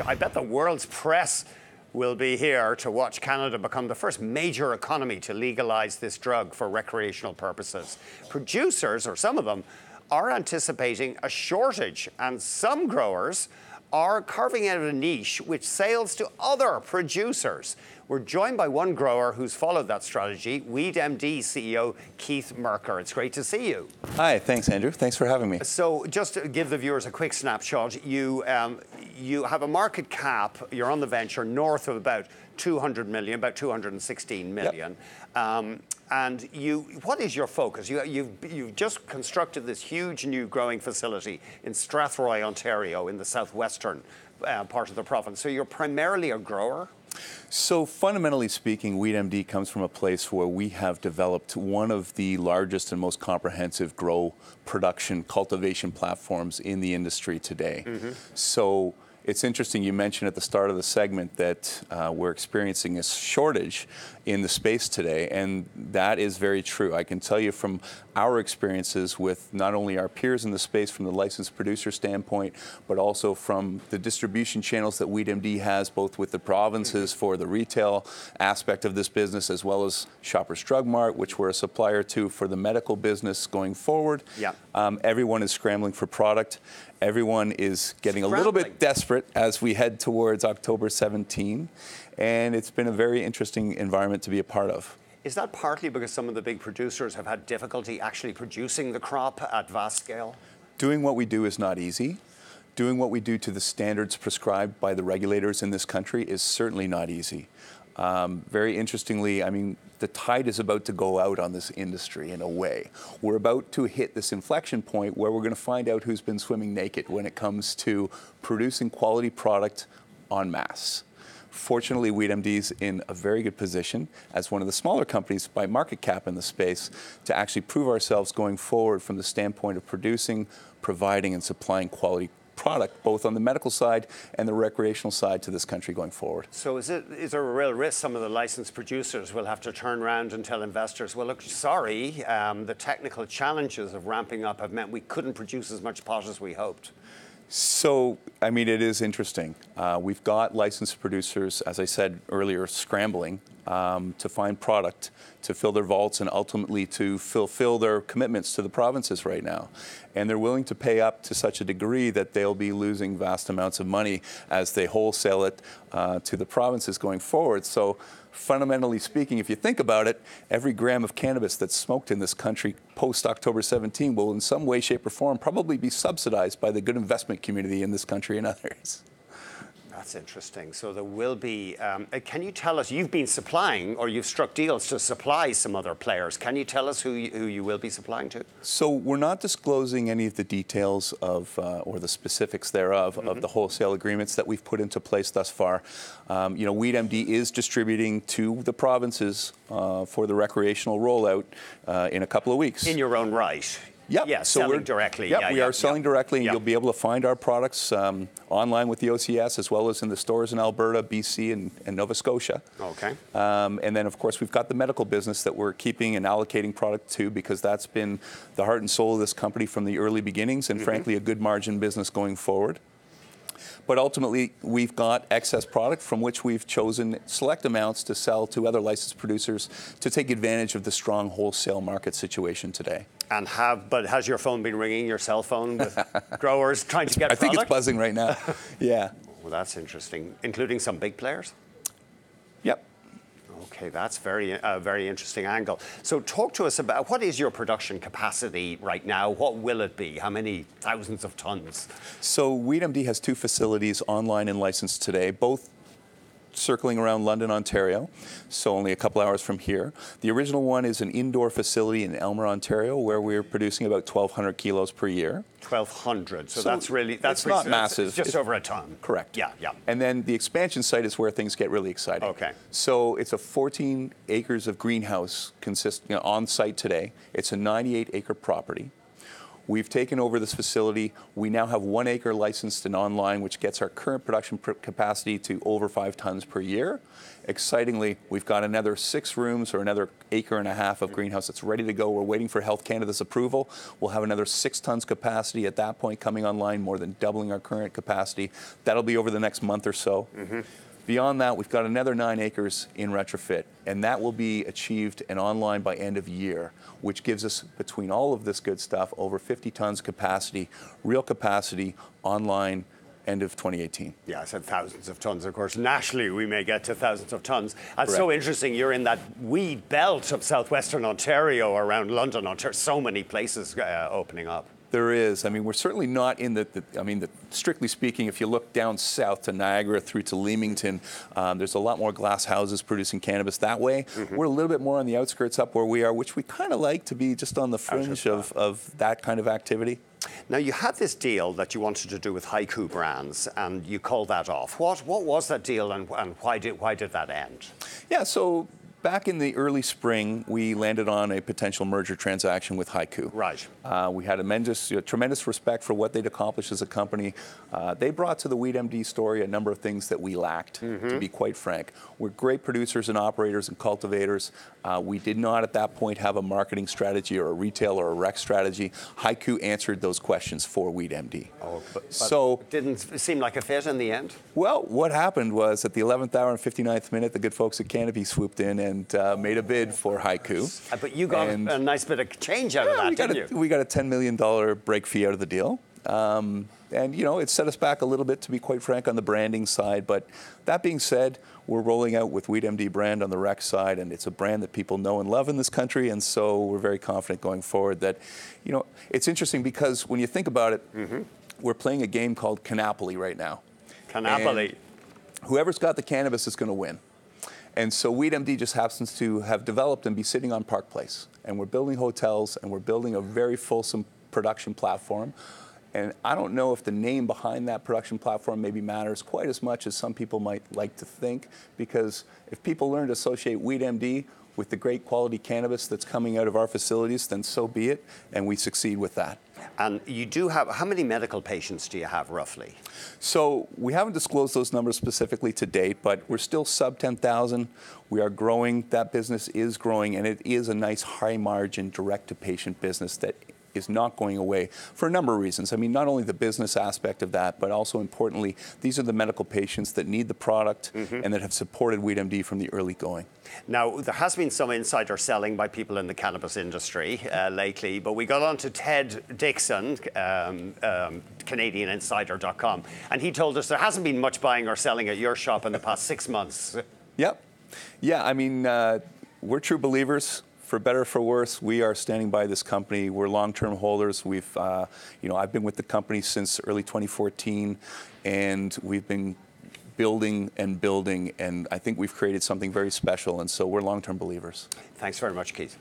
I bet the world's press will be here to watch Canada become the first major economy to legalize this drug for recreational purposes. Producers, or some of them, are anticipating a shortage, and some growers are carving out a niche with sales to other producers. We're joined by one grower who's followed that strategy, WeedMD CEO Keith Merker. It's great to see you. Hi, thanks, Andrew. Thanks for having me. So just to give the viewers a quick snapshot, you have a market cap, you're on the venture, north of about 200 million, about 216 million. Yep. And what is your focus? You've just constructed this huge new growing facility in Strathroy, Ontario, in the southwestern part of the province. So you're primarily a grower? So fundamentally speaking, WeedMD comes from a place where we have developed one of the largest and most comprehensive grow production cultivation platforms in the industry today. Mm-hmm. So it's interesting, you mentioned at the start of the segment that we're experiencing a shortage in the space today, and that is very true. I can tell you from our experiences with not only our peers in the space from the licensed producer standpoint, but also from the distribution channels that WeedMD has, both with the provinces for the retail aspect of this business, as well as Shoppers Drug Mart, which we're a supplier to for the medical business going forward. Yeah. Everyone is scrambling for product. Everyone is getting a little bit desperate as we head towards October 17, and it's been a very interesting environment to be a part of. Is that partly because some of the big producers have had difficulty actually producing the crop at vast scale? Doing what we do is not easy. Doing what we do to the standards prescribed by the regulators in this country is certainly not easy. Very interestingly, I mean, the tide is about to go out on this industry in a way. We're about to hit this inflection point where we're going to find out who's been swimming naked when it comes to producing quality product en masse. Fortunately, WeedMD's in a very good position as one of the smaller companies by market cap in the space to actually prove ourselves going forward from the standpoint of producing, providing, and supplying quality product, both on the medical side and the recreational side to this country going forward. So is there a real risk some of the licensed producers will have to turn around and tell investors, well, look, sorry, the technical challenges of ramping up have meant we couldn't produce as much pot as we hoped? So, I mean, it is interesting. We've got licensed producers, as I said earlier, scrambling to find product, to fill their vaults, and ultimately to fulfill their commitments to the provinces right now. And they're willing to pay up to such a degree that they'll be losing vast amounts of money as they wholesale it to the provinces going forward. So fundamentally speaking, if you think about it, every gram of cannabis that's smoked in this country post-October 17 will in some way, shape, or form probably be subsidized by the good investment community in this country and others. That's interesting. So there will be, can you tell us, you've been supplying, or you've struck deals to supply some other players. Can you tell us who you will be supplying to? So we're not disclosing any of the details of, or the specifics thereof, of the wholesale agreements that we've put into place thus far. You know, WeedMD is distributing to the provinces for the recreational rollout in a couple of weeks. In your own right? Yep. Yeah, so selling directly. Yep, we are selling directly, and you'll be able to find our products online with the OCS, as well as in the stores in Alberta, BC, and Nova Scotia. Okay. And then, of course, we've got the medical business that we're keeping and allocating product to, because that's been the heart and soul of this company from the early beginnings, and frankly, a good margin business going forward. But ultimately, we've got excess product from which we've chosen select amounts to sell to other licensed producers to take advantage of the strong wholesale market situation today. And has your phone been ringing, your cell phone, with growers trying to get product? I think it's buzzing right now. Yeah. Well, that's interesting. Including some big players? Yep. Okay, that's very interesting angle. So talk to us about, what is your production capacity right now? What will it be? How many thousands of tons? So WeedMD has two facilities online and licensed today, both circling around London, Ontario, so only a couple hours from here. The original one is an indoor facility in Elmer, Ontario, where we're producing about 1,200 kilos per year. 1,200, so that's really, that's not massive. It's just over a ton. Correct. Yeah, yeah. And then the expansion site is where things get really exciting. Okay. So it's a 14 acres of greenhouse on site today. It's a 98-acre property. We've taken over this facility. We now have 1 acre licensed and online, which gets our current production capacity to over 5 tons per year. Excitingly, we've got another 6 rooms or another 1.5 acres of greenhouse that's ready to go. We're waiting for Health Canada's approval. We'll have another 6 tons capacity at that point coming online, more than doubling our current capacity. That'll be over the next month or so. Beyond that, we've got another 9 acres in retrofit, and that will be achieved and online by end of year, which gives us, between all of this good stuff, over 50 tons capacity, real capacity, online, end of 2018. Yeah, I said thousands of tons, of course. Nationally, we may get to thousands of tons. It's so interesting, you're in that weed belt of southwestern Ontario, around London, Ontario, so many places opening up. There is. I mean, we're certainly not in strictly speaking, if you look down south to Niagara through to Leamington, there's a lot more glass houses producing cannabis that way. We're a little bit more on the outskirts up where we are, which we kind of like to be just on the fringe of that kind of activity. Now, you had this deal that you wanted to do with HIKU brands, and you called that off. What was that deal, and why did that end? Yeah, so back in the early spring, we landed on a potential merger transaction with HIKU. Right. We had tremendous respect for what they'd accomplished as a company. They brought to the WeedMD story a number of things that we lacked, to be quite frank. We're great producers and operators and cultivators. We did not at that point have a marketing strategy or a retail or a rec strategy. HIKU answered those questions for WeedMD. Oh, but didn't seem like a fit in the end? Well, what happened was at the 11th hour and 59th minute, the good folks at Cannabis swooped in and made a bid for HIKU. But you got a nice bit of change out of that, didn't you? We got a $10 million break fee out of the deal. And, it set us back a little bit, to be quite frank, on the branding side. But that being said, we're rolling out with WeedMD brand on the rec side, and it's a brand that people know and love in this country. And so we're very confident going forward that, it's interesting because when you think about it, we're playing a game called Cannapoli right now. Cannapoli. Whoever's got the cannabis is going to win. And so WeedMD just happens to have developed and be sitting on Park Place. And we're building hotels, and we're building a very fulsome production platform. And I don't know if the name behind that production platform maybe matters quite as much as some people might like to think, because if people learn to associate WeedMD with the great quality cannabis that's coming out of our facilities, then so be it, and we succeed with that. And you do have, how many medical patients do you have roughly? So we haven't disclosed those numbers specifically to date, but we're still sub 10,000. We are growing, that business is growing, and it is a nice high margin direct to patient business that is not going away for a number of reasons. I mean, not only the business aspect of that, but also importantly, these are the medical patients that need the product and that have supported WeedMD from the early going. Now, there has been some insider selling by people in the cannabis industry lately, but we got on to Ted Dixon, CanadianInsider.com, and he told us there hasn't been much buying or selling at your shop in the past 6 months. Yep. Yeah, I mean, we're true believers. For better or for worse, we are standing by this company. We're long-term holders. We've, I've been with the company since early 2014, and we've been building, and I think we've created something very special, and so we're long-term believers. Thanks very much, Keith.